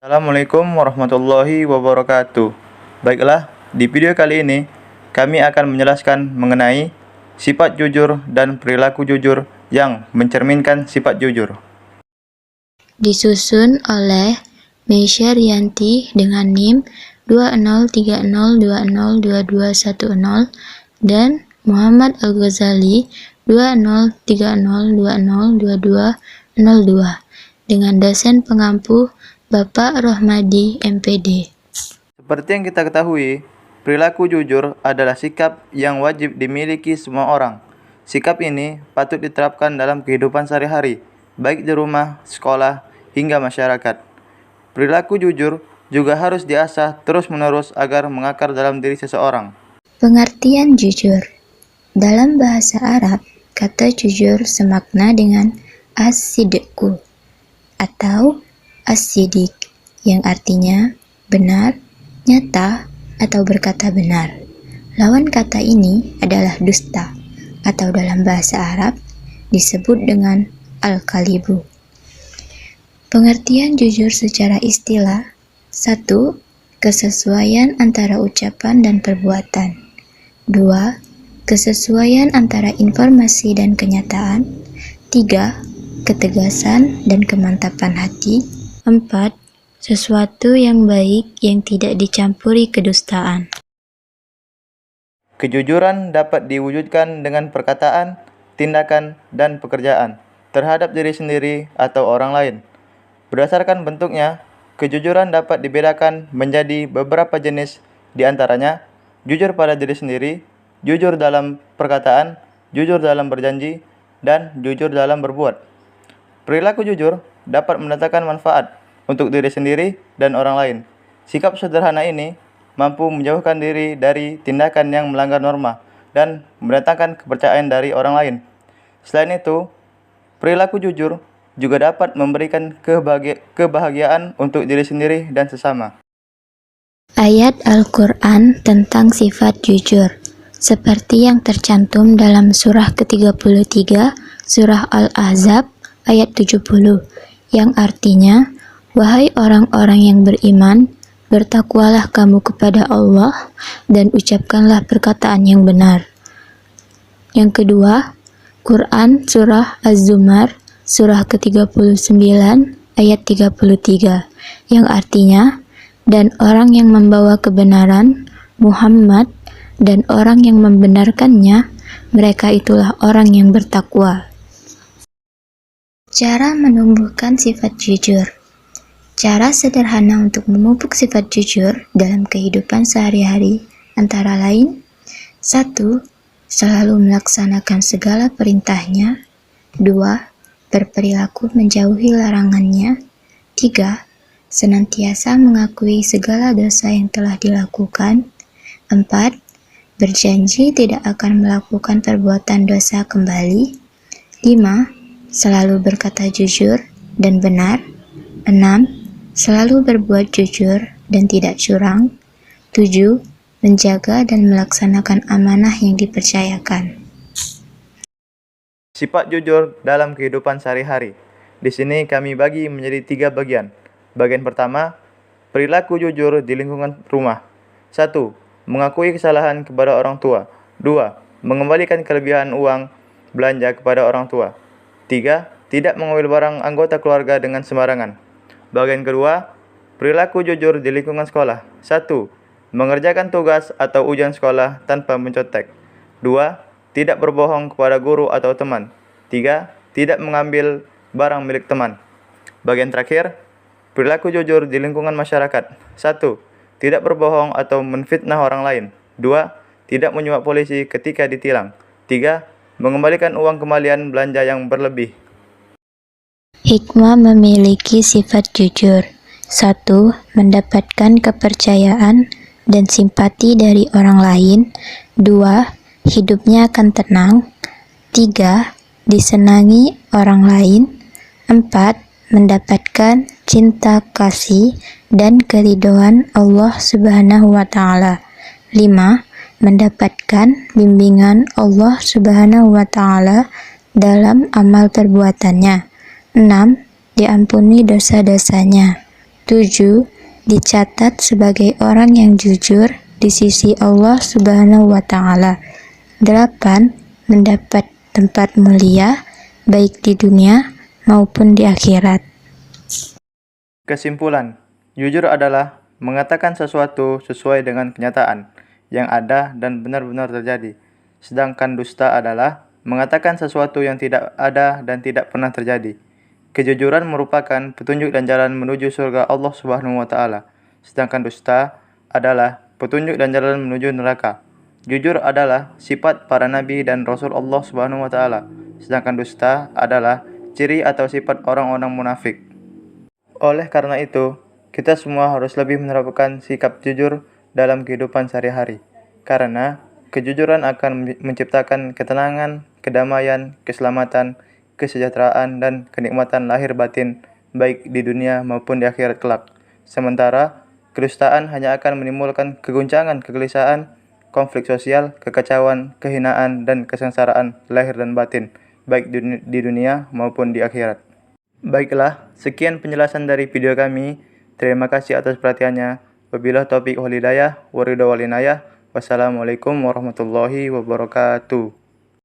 Assalamualaikum warahmatullahi wabarakatuh. Baiklah, di video kali ini kami akan menjelaskan mengenai sifat jujur dan perilaku jujur yang mencerminkan sifat jujur. Disusun oleh Meisya Rianti dengan NIM 2030202210 dan Muhammad Al-Ghazali 2030202202 dengan dosen pengampu Bapak Rohmadi MPD. Seperti yang kita ketahui, perilaku jujur adalah sikap yang wajib dimiliki semua orang. Sikap ini patut diterapkan dalam kehidupan sehari-hari, baik di rumah, sekolah, hingga masyarakat. Perilaku jujur juga harus diasah terus-menerus agar mengakar dalam diri seseorang. Pengertian jujur. Dalam bahasa Arab, kata jujur semakna dengan as-sidqu atau as-sidik, yang artinya benar, nyata, atau berkata benar. Lawan kata ini adalah dusta, atau dalam bahasa Arab disebut dengan al-kalibu. Pengertian jujur secara istilah: 1. Kesesuaian antara ucapan dan perbuatan. 2. Kesesuaian antara informasi dan kenyataan. 3. Ketegasan dan kemantapan hati. 4. Sesuatu yang baik yang tidak dicampuri kedustaan. Kejujuran dapat diwujudkan dengan perkataan, tindakan, dan pekerjaan terhadap diri sendiri atau orang lain. Berdasarkan bentuknya, kejujuran dapat dibedakan menjadi beberapa jenis, di antaranya jujur pada diri sendiri, jujur dalam perkataan, jujur dalam berjanji, dan jujur dalam berbuat. Perilaku jujur dapat mendatangkan manfaat untuk diri sendiri dan orang lain. Sikap sederhana ini mampu menjauhkan diri dari tindakan yang melanggar norma dan mendatangkan kepercayaan dari orang lain. Selain itu, perilaku jujur juga dapat memberikan kebahagiaan untuk diri sendiri dan sesama. Ayat Al-Quran tentang sifat jujur, seperti yang tercantum dalam surah ke-33, surah Al-Ahzab, ayat 70, yang artinya, "Wahai orang-orang yang beriman, bertakwalah kamu kepada Allah dan ucapkanlah perkataan yang benar." Yang kedua, Quran surah Az-Zumar, surah ke-39, ayat 33, yang artinya, "Dan orang yang membawa kebenaran, Muhammad, dan orang yang membenarkannya, mereka itulah orang yang bertakwa." Cara menumbuhkan sifat jujur. Cara sederhana untuk memupuk sifat jujur dalam kehidupan sehari-hari antara lain: 1. Selalu melaksanakan segala perintahnya. 2. Berperilaku menjauhi larangannya. 3. Senantiasa mengakui segala dosa yang telah dilakukan. 4. Berjanji tidak akan melakukan perbuatan dosa kembali. 5. Selalu berkata jujur dan benar. 6. Selalu berbuat jujur dan tidak curang. 7. Menjaga dan melaksanakan amanah yang dipercayakan. Sifat jujur dalam kehidupan sehari-hari. Di sini kami bagi menjadi 3 bagian. Bagian pertama, perilaku jujur di lingkungan rumah. 1. Mengakui kesalahan kepada orang tua. 2. Mengembalikan kelebihan uang belanja kepada orang tua. 3. Tidak mengambil barang anggota keluarga dengan sembarangan. Bagian kedua, perilaku jujur di lingkungan sekolah. 1. Mengerjakan tugas atau ujian sekolah tanpa mencontek. 2. Tidak berbohong kepada guru atau teman. 3. Tidak mengambil barang milik teman. Bagian terakhir, perilaku jujur di lingkungan masyarakat. 1. Tidak berbohong atau menfitnah orang lain. 2. Tidak menyuap polisi ketika ditilang. 3. Mengembalikan uang kembalian belanja yang berlebih. Hikmah memiliki sifat jujur. 1. Mendapatkan kepercayaan dan simpati dari orang lain. 2. Hidupnya akan tenang. 3. Disenangi orang lain. 4. Mendapatkan cinta kasih dan keridhaan Allah Subhanahu wa Ta'ala. 5. Mendapatkan bimbingan Allah Subhanahu wa Ta'ala dalam amal perbuatannya. 6. Diampuni dosa-dosanya. 7. Dicatat sebagai orang yang jujur di sisi Allah Subhanahu wa Ta'ala. 8. Mendapat tempat mulia baik di dunia maupun di akhirat. Kesimpulan, jujur adalah mengatakan sesuatu sesuai dengan kenyataan yang ada dan benar-benar terjadi. Sedangkan dusta adalah mengatakan sesuatu yang tidak ada dan tidak pernah terjadi. Kejujuran merupakan petunjuk dan jalan menuju surga Allah Subhanahu wa Ta'ala. Sedangkan dusta adalah petunjuk dan jalan menuju neraka. Jujur adalah sifat para nabi dan rasul Allah Subhanahu wa Ta'ala. Sedangkan dusta adalah ciri atau sifat orang-orang munafik. Oleh karena itu, kita semua harus lebih menerapkan sikap jujur dalam kehidupan sehari-hari. Karena kejujuran akan menciptakan ketenangan, kedamaian, keselamatan, kesejahteraan, dan kenikmatan lahir batin baik di dunia maupun di akhirat kelak. Sementara, kedustaan hanya akan menimbulkan keguncangan, kegelisahan, konflik sosial, kekacauan, kehinaan, dan kesengsaraan lahir dan batin baik di dunia maupun di akhirat. Baiklah, sekian penjelasan dari video kami. Terima kasih atas perhatiannya. Wabillahi taufiq wal hidayah, waridho wal inayah. Wassalamualaikum warahmatullahi wabarakatuh.